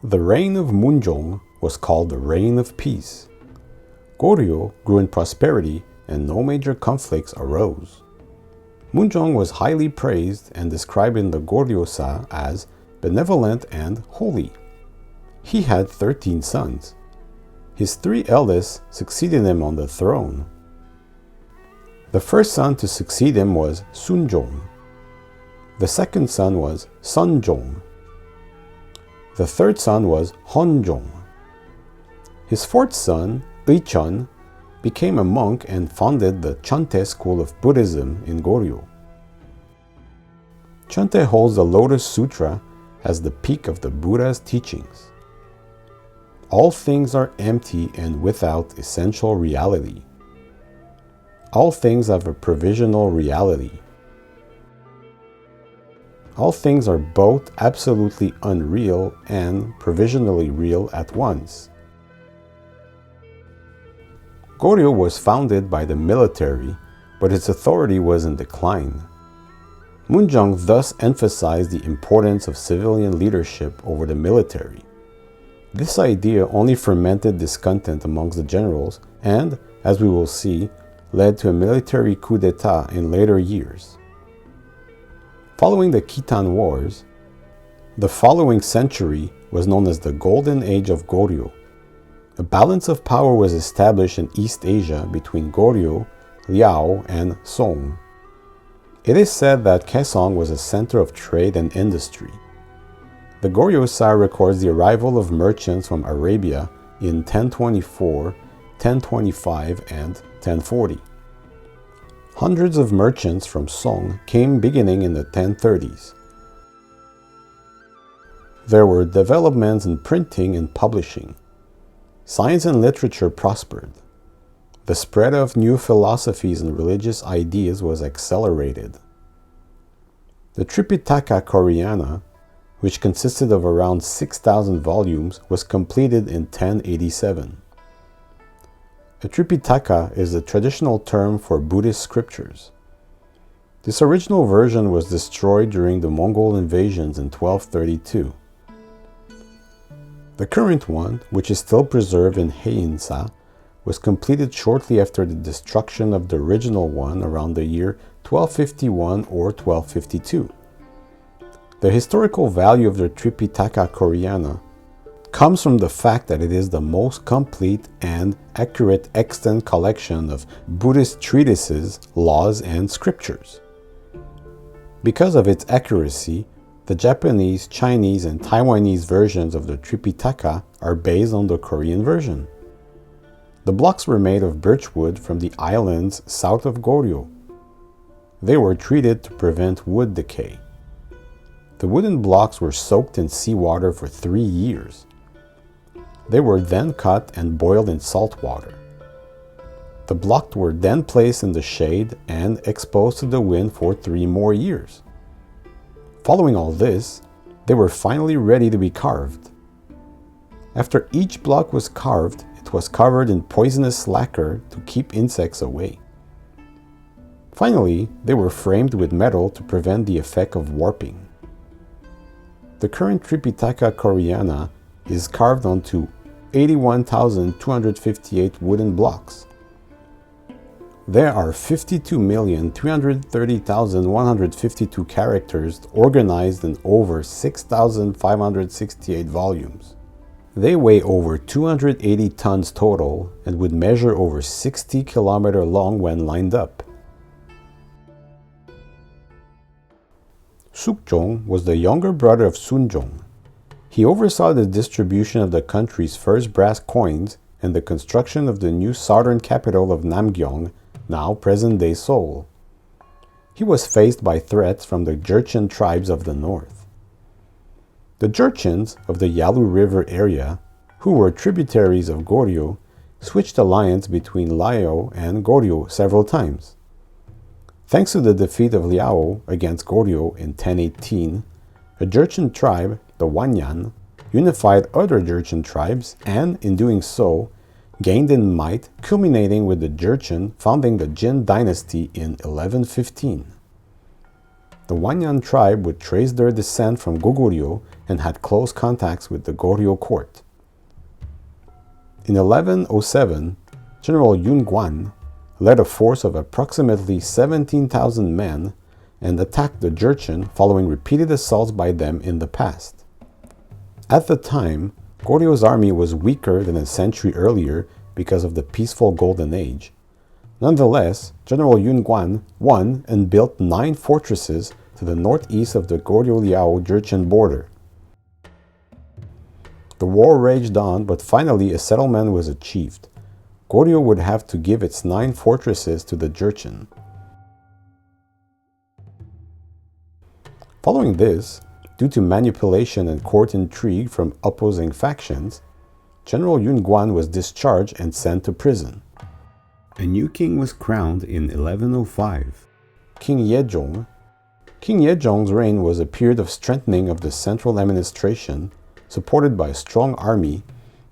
The reign of Munjong was called the Reign of Peace. Goryeo grew in prosperity and no major conflicts arose. Munjong was highly praised and described in the Goryeo as benevolent and holy. He had 13 sons. His 3 eldest succeeded him on the throne. The first son to succeed him was Sunjong. The second son was Sunjong. The third son was Honjong. His fourth son, Uicheon, became a monk and founded the Cheontae school of Buddhism in Goryeo. Cheontae holds the Lotus Sutra as the peak of the Buddha's teachings. All things are empty and without essential reality. All things have a provisional reality. All things are both absolutely unreal and provisionally real at once. Goryeo was founded by the military, but its authority was in decline. Munjong thus emphasized the importance of civilian leadership over the military. This idea only fermented discontent amongst the generals and, as we will see, led to a military coup d'etat in later years. Following the Khitan Wars, the following century was known as the Golden Age of Goryeo. A balance of power was established in East Asia between Goryeo, Liao, and Song. It is said that Kaesong was a center of trade and industry. The Goryeo records the arrival of merchants from Arabia in 1024, 1025, and 1040. Hundreds of merchants from Song came beginning in the 1030s. There were developments in printing and publishing. Science and literature prospered. The spread of new philosophies and religious ideas was accelerated. The Tripitaka Koreana, which consisted of around 6,000 volumes, was completed in 1087. A Tripitaka is the traditional term for Buddhist scriptures. This original version was destroyed during the Mongol invasions in 1232. The current one, which is still preserved in Haeinsa, was completed shortly after the destruction of the original one around the year 1251 or 1252. The historical value of the Tripitaka Koreana comes from the fact that it is the most complete and accurate extant collection of Buddhist treatises, laws, and scriptures. Because of its accuracy, the Japanese, Chinese, and Taiwanese versions of the Tripitaka are based on the Korean version. The blocks were made of birchwood from the islands south of Goryeo. They were treated to prevent wood decay. The wooden blocks were soaked in seawater for 3 years. They were then cut and boiled in salt water. The blocks were then placed in the shade and exposed to the wind for 3 more years. Following all this, they were finally ready to be carved. After each block was carved, it was covered in poisonous lacquer to keep insects away. Finally, they were framed with metal to prevent the effect of warping. The current Tripitaka Koreana is carved onto 81,258 wooden blocks. There are 52,330,152 characters organized in over 6,568 volumes. They weigh over 280 tons total and would measure over 60 kilometers long when lined up. Sukjong was the younger brother of Sunjong. He oversaw the distribution of the country's first brass coins and the construction of the new southern capital of Namgyong, now present-day Seoul. He was faced by threats from the Jurchen tribes of the north. The Jurchens of the Yalu River area, who were tributaries of Goryeo, switched alliance between Liao and Goryeo several times. Thanks to the defeat of Liao against Goryeo in 1018, a Jurchen tribe, the Wanyan, unified other Jurchen tribes and, in doing so, gained in might, culminating with the Jurchen founding the Jin Dynasty in 1115. The Wanyan tribe would trace their descent from Goguryeo and had close contacts with the Goryeo court. In 1107, General Yun Gwan led a force of approximately 17,000 men and attacked the Jurchen following repeated assaults by them in the past. At the time, Goryeo's army was weaker than a century earlier because of the peaceful Golden Age. Nonetheless, General Yun Gwan won and built 9 fortresses to the northeast of the Goryeo-Liao Jurchen border. The war raged on, but finally a settlement was achieved. Goryeo would have to give its 9 fortresses to the Jurchen. Following this, due to manipulation and court intrigue from opposing factions, General Yun Gwan was discharged and sent to prison. A new king was crowned in 1105, King Yejong. King Yejong's reign was a period of strengthening of the central administration, supported by a strong army,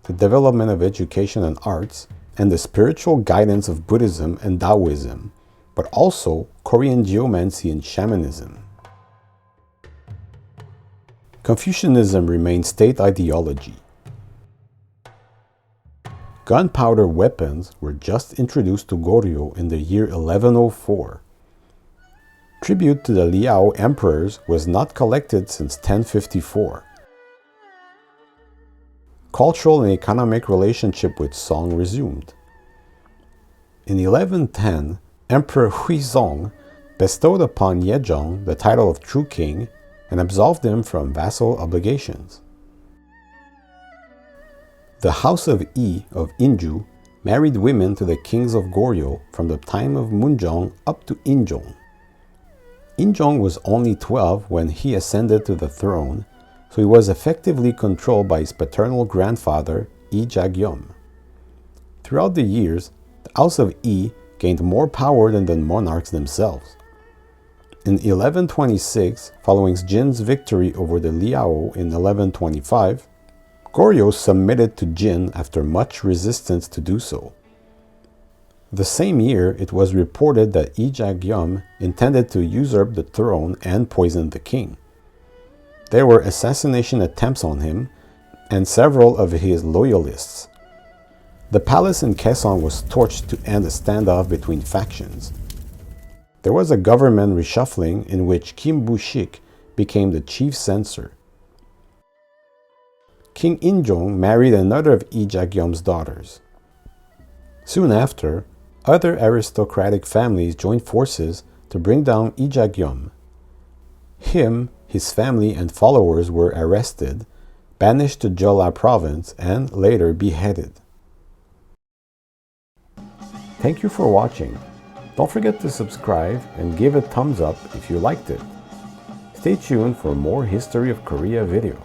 the development of education and arts, and the spiritual guidance of Buddhism and Taoism, but also Korean geomancy and shamanism. Confucianism remained state ideology. Gunpowder weapons were just introduced to Goryeo in the year 1104. Tribute to the Liao emperors was not collected since 1054. Cultural and economic relationship with Song resumed. In 1110, Emperor Huizong bestowed upon Yejong the title of true king and absolved him from vassal obligations. The House of Yi of Inju married women to the kings of Goryeo from the time of Munjong up to Yejong. Yejong was only 12 when he ascended to the throne, so he was effectively controlled by his paternal grandfather, Ja-Gyeom. Throughout the years, the House of Yi gained more power than the monarchs themselves. In 1126, following Jin's victory over the Liao in 1125, Goryeo submitted to Jin after much resistance to do so. The same year, it was reported that Ja-Gyeom intended to usurp the throne and poison the king. There were assassination attempts on him and several of his loyalists. The palace in Kaesong was torched to end a standoff between factions. There was a government reshuffling in which Kim Bu-shik became the chief censor. King Injong married another of Ja-Gyeom's daughters. Soon after, other aristocratic families joined forces to bring down Ja-Gyeom. Him, his family, and followers were arrested, banished to Jeolla province, and later beheaded. Thank you for watching. Don't forget to subscribe and give a thumbs up if you liked it. Stay tuned for more History of Korea videos.